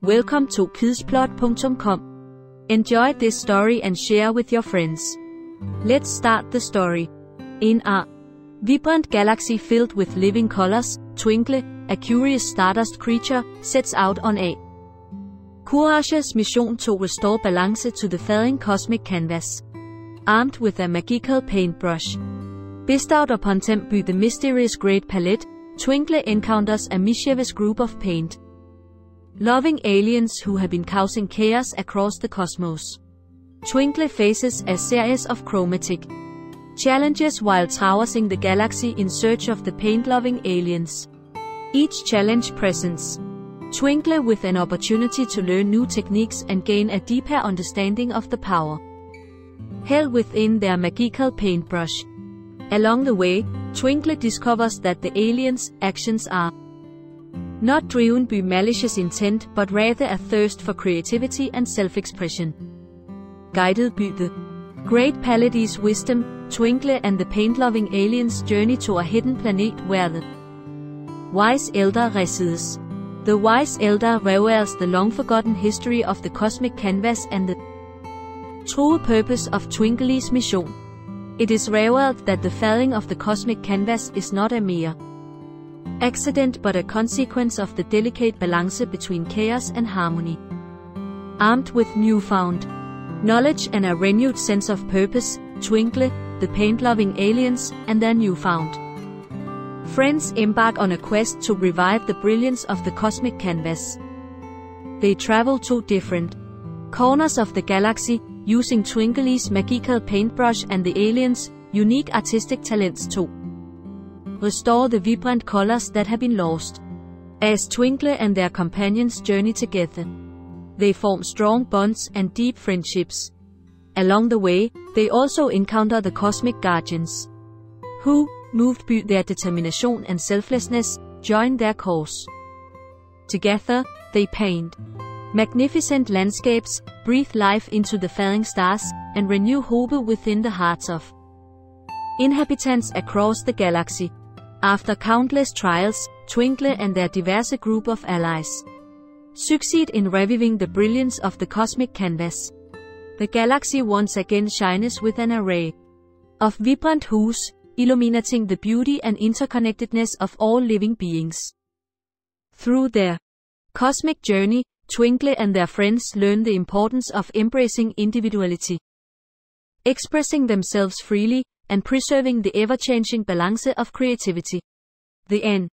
Welcome to kidsplot.com. Enjoy this story and share with your friends. Let's start the story. In a vibrant galaxy filled with living colors, Twinkle, a curious stardust creature, sets out on a courageous mission to restore balance to the failing cosmic canvas. Armed with a magical paintbrush bestowed upon them by the mysterious Great Palette, Twinkle encounters a mischievous group of paint-loving aliens who have been causing chaos across the cosmos. Twinkle faces a series of chromatic challenges while traversing the galaxy in search of the paint-loving aliens. Each challenge presents Twinkle with an opportunity to learn new techniques and gain a deeper understanding of the power held within their magical paintbrush. Along the way, Twinkle discovers that the aliens' actions are not driven by malicious intent but rather a thirst for creativity and self-expression. Guided by the Great Palette's wisdom, Twinkle and the paint-loving aliens journey to a hidden planet where the Wise Elder resides. The Wise Elder reveals the long-forgotten history of the cosmic canvas and the true purpose of Twinkle's mission. It is revealed that the falling of the cosmic canvas is not a mere accident but a consequence of the delicate balance between chaos and harmony. Armed with newfound knowledge and a renewed sense of purpose, Twinkle, the paint-loving aliens, and their newfound friends embark on a quest to revive the brilliance of the cosmic canvas. They travel to different corners of the galaxy, using Twinkle's magical paintbrush and the aliens' unique artistic talents to restore the vibrant colors that have been lost. As Twinkle and their companions journey together, they form strong bonds and deep friendships. Along the way, they also encounter the Cosmic Guardians, who, moved by their determination and selflessness, join their cause. Together, they paint magnificent landscapes, breathe life into the falling stars, and renew hope within the hearts of inhabitants across the galaxy. After countless trials, Twinkle and their diverse group of allies succeed in reviving the brilliance of the cosmic canvas. The galaxy once again shines with an array of vibrant hues, illuminating the beauty and interconnectedness of all living beings. Through their cosmic journey, Twinkle and their friends learn the importance of embracing individuality, expressing themselves freely, and preserving the ever-changing balance of creativity. The end.